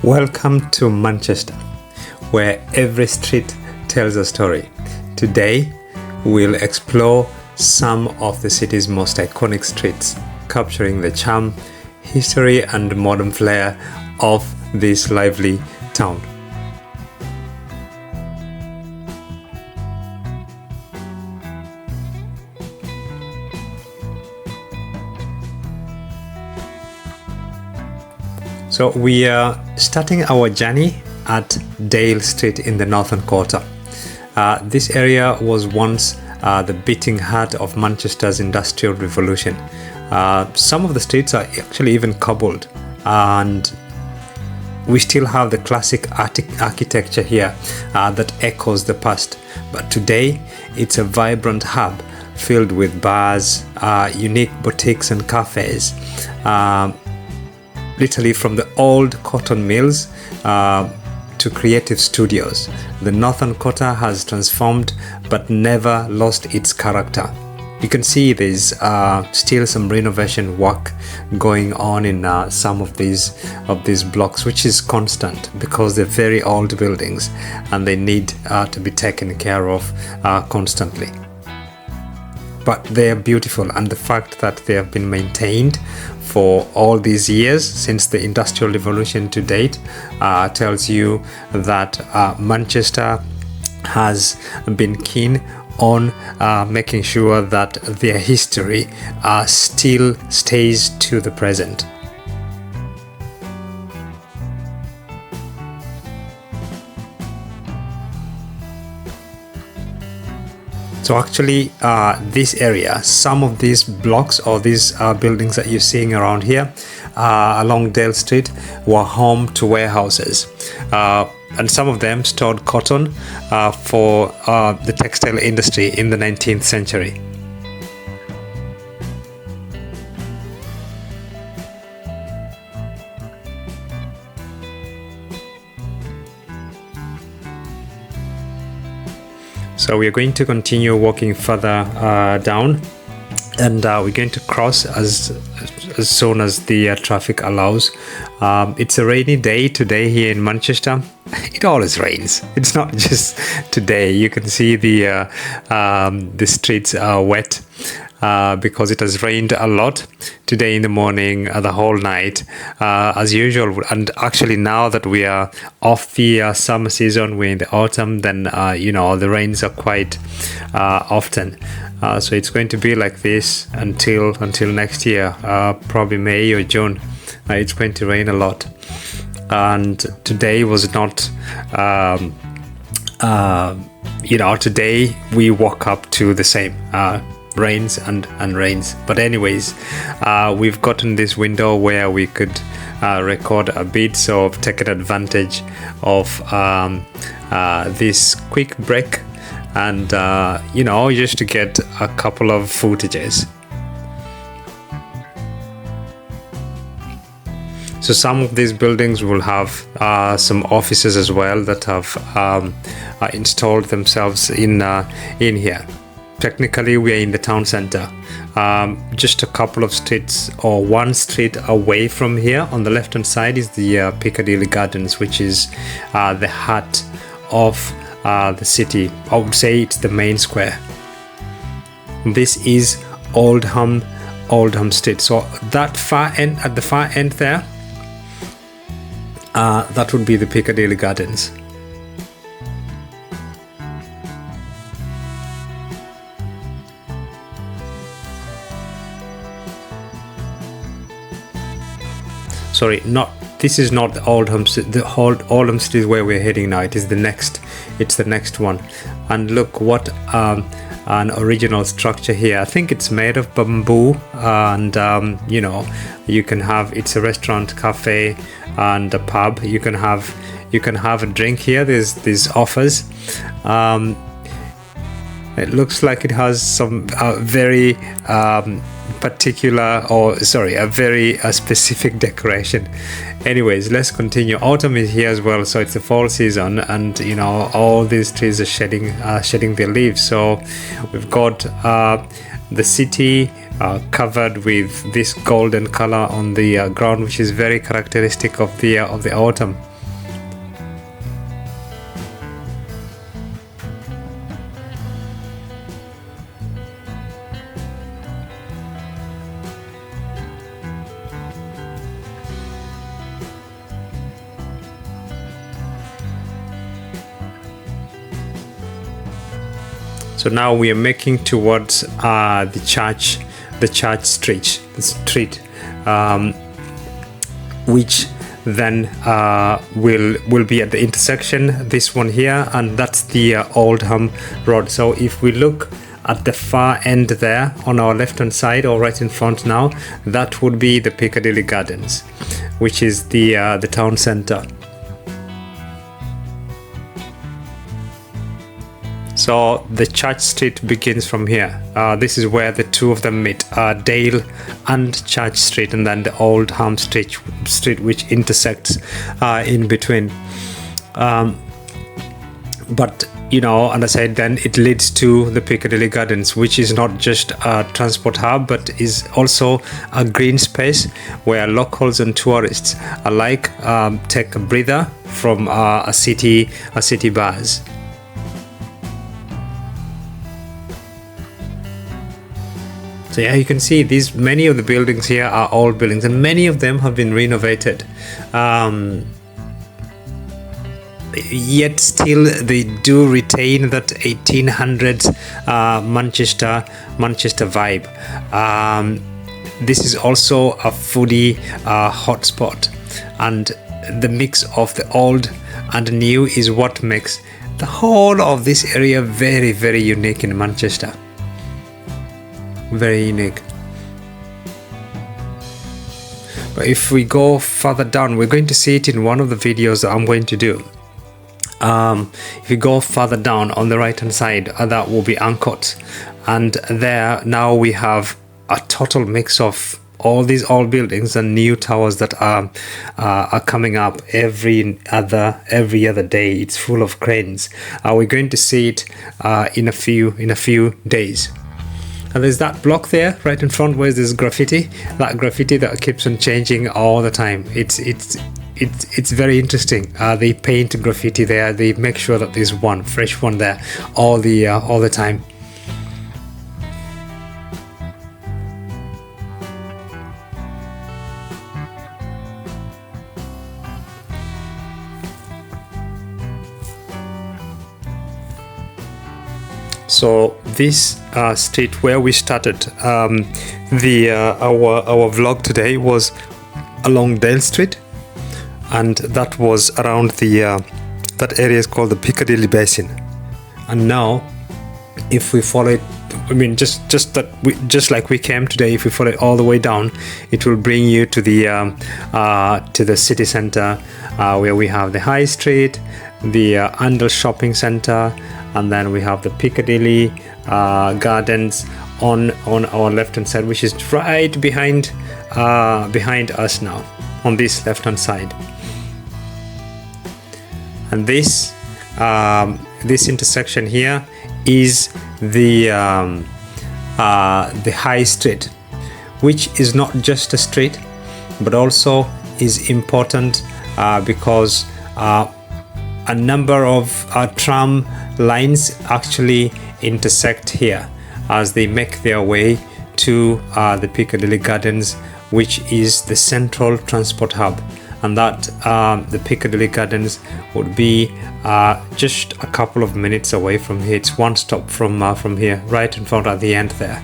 Welcome to Manchester, where every street tells a story. Today, we'll explore some of the city's most iconic streets, capturing the charm, history, and modern flair of this lively town. So we are starting our journey at Dale Street in the Northern Quarter. This area was once the beating heart of Manchester's Industrial Revolution. Some of the streets are actually even cobbled, and we still have the classic architecture here that echoes the past. But today, it's a vibrant hub filled with bars, unique boutiques and cafes. Literally from the old cotton mills to creative studios. The Northern Quarter has transformed but never lost its character. You can see there's still some renovation work going on in some of these blocks, which is constant because they're very old buildings and they need to be taken care of constantly. But they are beautiful, and the fact that they have been maintained for all these years since the Industrial Revolution to date tells you that Manchester has been keen on making sure that their history still stays to the present. So actually, this area, some of these blocks or these buildings that you're seeing around here along Dale Street were home to warehouses. And some of them stored cotton for the textile industry in the 19th century. So we are going to continue walking further down, and we're going to cross as soon as the traffic allows. It's a rainy day today here in Manchester. It always rains. It's not just today. You can see the streets are wet because it has rained a lot today in the morning, the whole night, as usual. And actually, now that we are off the summer season, we're in the autumn, then the rains are quite often. So it's going to be like this until next year, probably May or June. It's going to rain a lot. And today was not, today we woke up to the same rains and rains. But anyways, we've gotten this window where we could record a bit, so I've taken advantage of this quick break and, just to get a couple of footages. So some of these buildings will have some offices as well that have installed themselves in here. Technically, we are in the town center, just a couple of streets or one street away from here. On the left hand side is the Piccadilly Gardens, which is the heart of the city. I would say it's the main square. This is Oldham Street. So that at the far end there, that would be the Piccadilly Gardens. Sorry, this is not the Oldham Street. The Oldham Street is where we're heading now. It's the next one. And look what an original structure here. I think it's made of bamboo, and you can have, it's a restaurant, cafe, and a pub. You can have a drink here. There's these offers. It looks like it has some very a specific decoration. Anyways, let's continue. Autumn is here as well, so it's the fall season, and all these trees are shedding their leaves. So we've got the city covered with this golden color on the ground, which is very characteristic of the autumn. So now we are making towards the church street, which then will be at the intersection, this one here, and that's the Oldham Road. So if we look at the far end there on our left hand side, or right in front now, that would be the Piccadilly Gardens, which is the town centre. So the Church Street begins from here. This is where the two of them meet, Dale and Church Street, and then the Oldham Street which intersects in between. But you know, and I said, then it leads to the Piccadilly Gardens, which is not just a transport hub, but is also a green space where locals and tourists alike take a breather from a city buzz. So yeah, you can see many of the buildings here are old buildings, and many of them have been renovated. Yet still they do retain that 1800s Manchester vibe. This is also a foodie hotspot, and the mix of the old and new is what makes the whole of this area very, very unique in Manchester. Very unique. But if we go further down, we're going to see it in one of the videos that I'm going to do. If you go further down on the right hand side, that will be Ancoats, and there now we have a total mix of all these old buildings and new towers that are coming up every other day. It's full of cranes. We're going to see it in a few days. And there's that block there right in front where there's graffiti. That graffiti that keeps on changing all the time. It's very interesting. They paint graffiti there. They make sure that there's one fresh one there all the time. So this street where we started our vlog today was along Dale Street, and that was around that area is called the Piccadilly Basin. And now if we follow it, I mean just like we came today, if we follow it all the way down, it will bring you to the city centre, where we have the High Street, the Arndale Shopping Centre, and then we have the Piccadilly Gardens on our left hand side, which is right behind us now on this left hand side. And this intersection here is the High Street, which is not just a street but also is important because a number of tram lines actually intersect here as they make their way to the Piccadilly Gardens, which is the central transport hub. And that the Piccadilly Gardens would be just a couple of minutes away from here. It's one stop from here, right in front at the end there.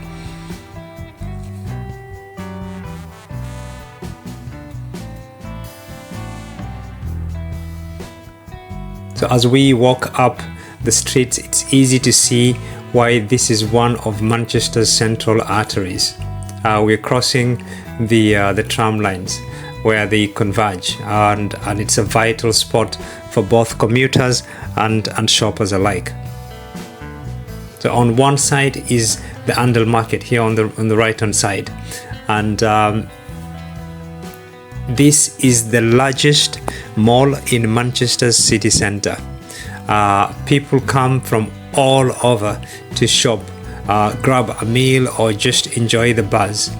So as we walk up the streets, it's easy to see why this is one of Manchester's central arteries. We're crossing the tram lines where they converge, and it's a vital spot for both commuters and shoppers alike. So on one side is the Arndale Market here on the right hand side, and this is the largest mall in Manchester's city centre. People come from all over to shop, grab a meal, or just enjoy the buzz.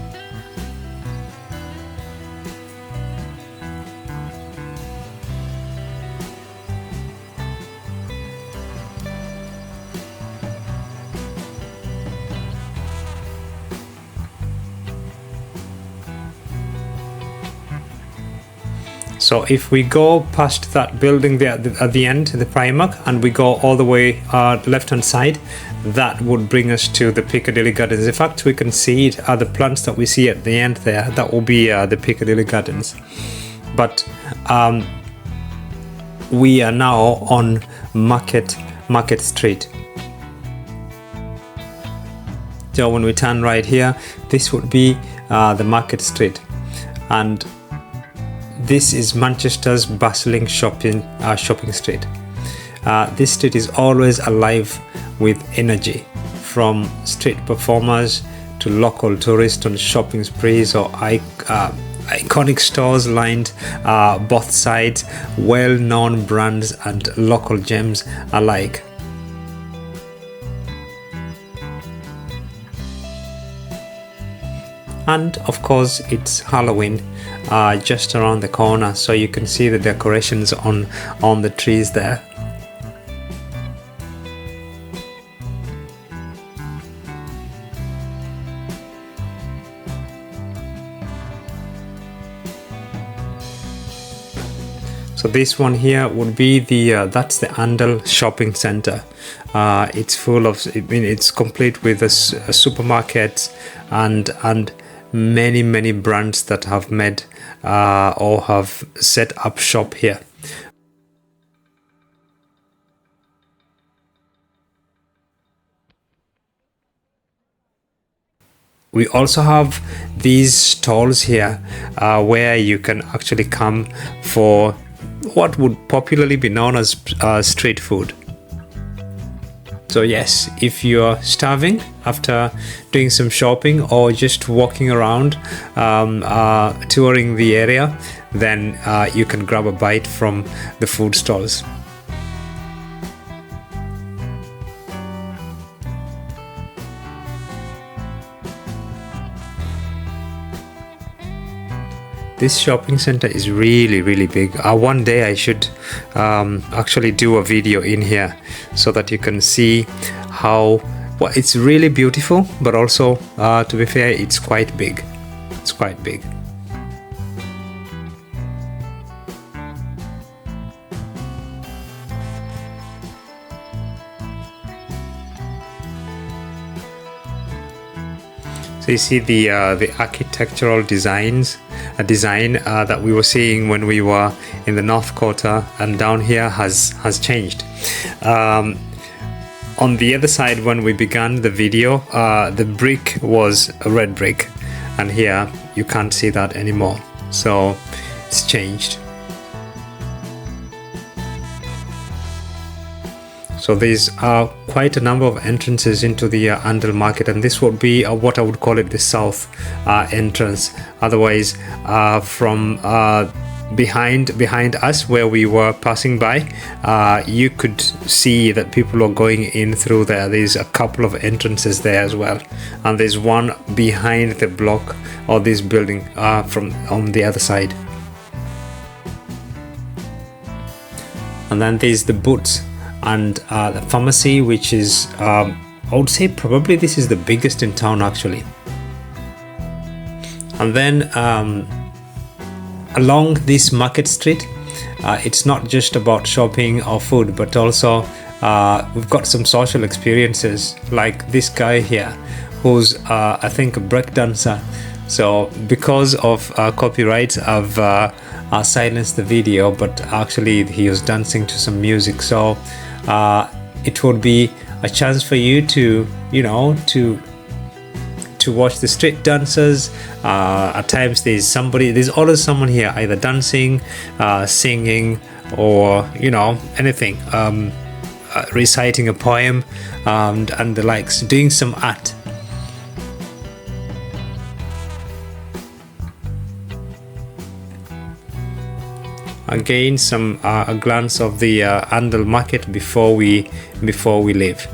So if we go past that building there at the end, the Primark, and we go all the way left hand side, that would bring us to the Piccadilly Gardens. In fact, we can see it, the plants that we see at the end there, that will be the Piccadilly Gardens. But we are now on Market Street. So when we turn right here, this would be the Market Street, and this is Manchester's bustling shopping street. This street is always alive with energy, from street performers to local tourists on shopping sprees, or iconic stores lined both sides, well-known brands and local gems alike. And of course, it's Halloween just around the corner, so you can see the decorations on the trees there. So this one here would be that's the Arndale shopping center. It's full of, it's complete with supermarkets and many brands that have made or have set up shop here. We also have these stalls here where you can actually come for what would popularly be known as street food. So yes, if you're starving after doing some shopping or just walking around touring the area, then you can grab a bite from the food stalls. This shopping center is really big. One day I should actually do a video in here so that you can see how, well, it's really beautiful, but also to be fair, it's quite big. It's quite big. So you see the architectural design that we were seeing when we were in the North Quarter, and down here has changed. On the other side, when we began the video, the brick was a red brick, and here you can't see that anymore. So it's changed. So there's quite a number of entrances into the Arndale Market, and this would be what I would call it the south entrance. Otherwise, from behind us, where we were passing by, you could see that people are going in through there. There's a couple of entrances there as well, and there's one behind the block or this building from on the other side. And then there's the Boots and the pharmacy, which is I would say probably this is the biggest in town actually. And then along this Market Street, it's not just about shopping or food, but also we've got some social experiences, like this guy here who's I think a break dancer. So because of copyright, I've silenced the video, but actually he was dancing to some music. So it would be a chance for you to, you know, to watch the street dancers. At times there's always someone here either dancing, singing, or, you know, anything, reciting a poem, and the likes, doing some art. Again, a glance of the Arndale Market before we leave.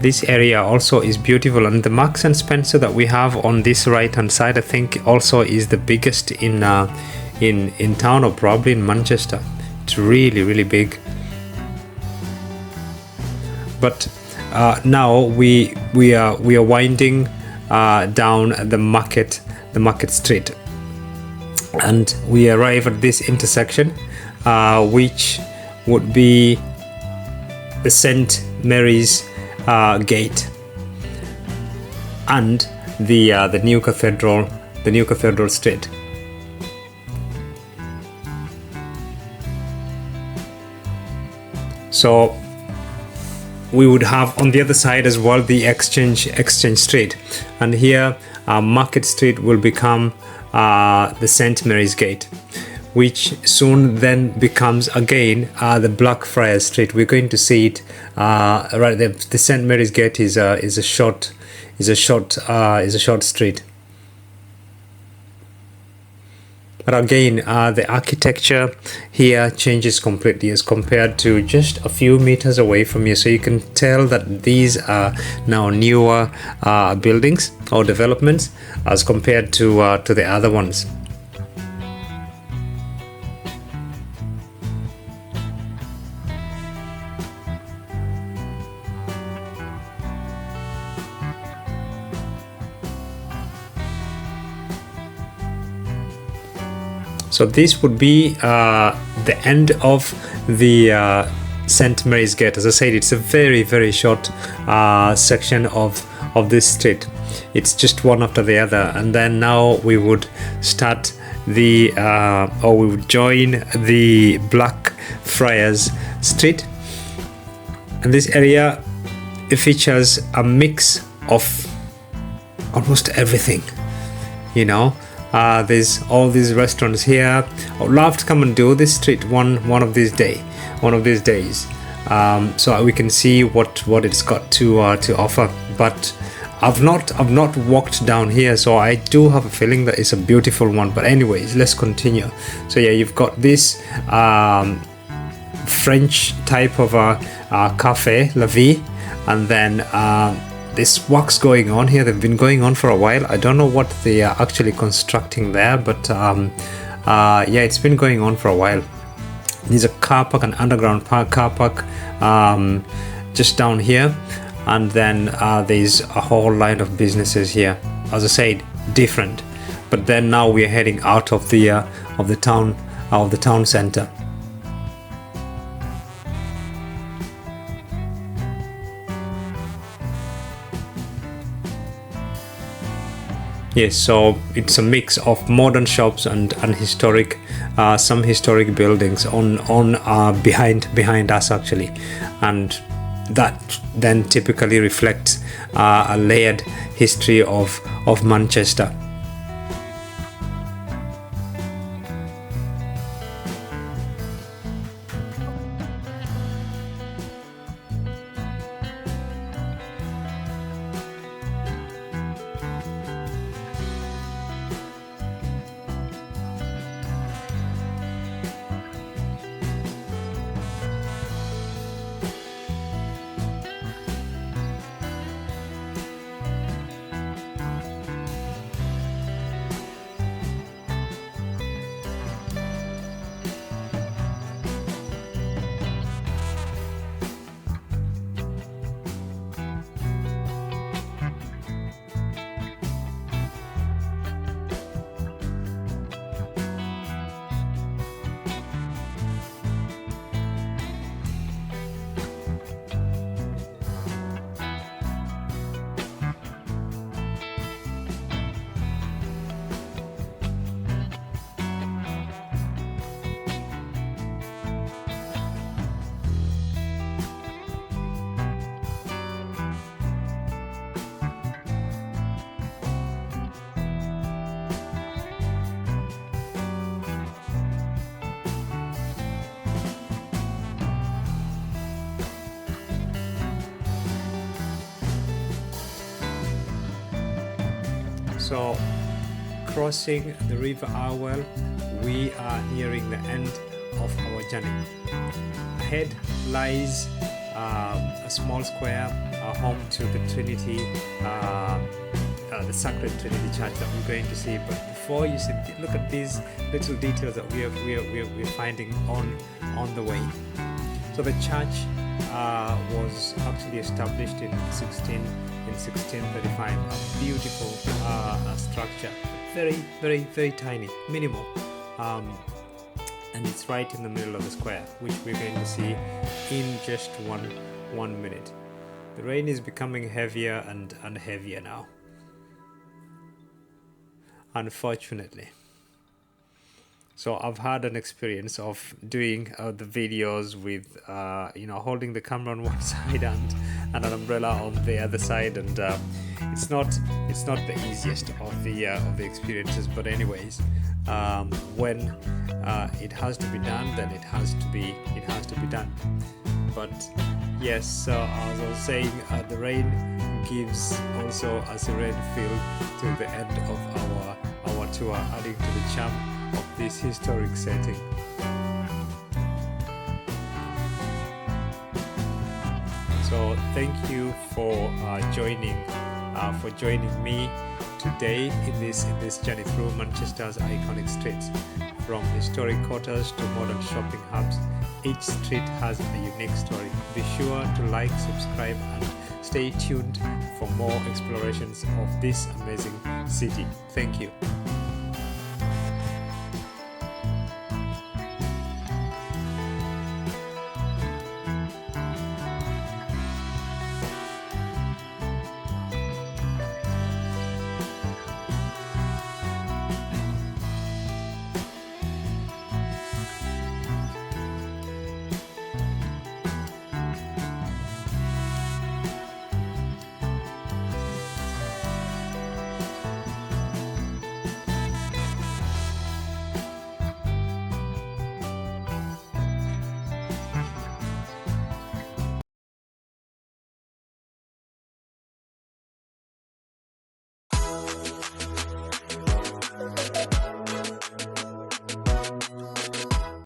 this area also is beautiful, and the Marks and Spencer that we have on this right hand side, I think also is the biggest in town, or probably in Manchester. It's really big. But now we are winding down the market street, and we arrive at this intersection, which would be the St. Mary's Gate and the new cathedral street. So we would have on the other side as well the exchange street, and here Market Street will become the St. Mary's Gate, which soon then becomes again the Blackfriars Street. We're going to see it right there. The St. Mary's Gate is a short street. But again, the architecture here changes completely as compared to just a few meters away from here. So you can tell that these are now newer buildings or developments as compared to the other ones. So this would be the end of the St. Mary's Gate. As I said, it's a very short section of this street. It's just one after the other, and then now we would start we would join the Blackfriars Street. And this area, it features a mix of almost everything, you know. There's all these restaurants here. I would love to come and do this street one of these days, so we can see what it's got to offer. But I've not walked down here, so I do have a feeling that it's a beautiful one. But anyways, let's continue. So yeah, you've got this French type of a cafe, La Vie, and then this work's going on here. They've been going on for a while. I don't know what they are actually constructing there, but yeah, it's been going on for a while. There's a car park, an underground car park just down here, and then there's a whole line of businesses here. As I said, different. But then now we're heading out of the town center. Yes, so it's a mix of modern shops and historic, some historic buildings on behind us actually, and that then typically reflects a layered history of Manchester. So, crossing the River Irwell, we are nearing the end of our journey. Ahead lies a a small square, home to the Trinity, the Sacred Trinity Church that we're going to see. But before you see, look at these little details that we're finding on the way. So the church was actually established in 1635. A beautiful structure, very tiny, minimal, and it's right in the middle of the square, which we're going to see in just one minute. The rain is becoming heavier and heavier now, unfortunately. So I've had an experience of doing the videos with holding the camera on one side and an umbrella on the other side, and it's not the easiest of the experiences. But anyways, when it has to be done, then it has to be done. But yes, as I was saying, the rain gives also a serene feel to the end of our tour, adding to the charm of this historic setting. So thank you for joining me today in this journey through Manchester's iconic streets. From historic quarters to modern shopping hubs, each street has a unique story. Be sure to like, subscribe, and stay tuned for more explorations of this amazing city. Thank you.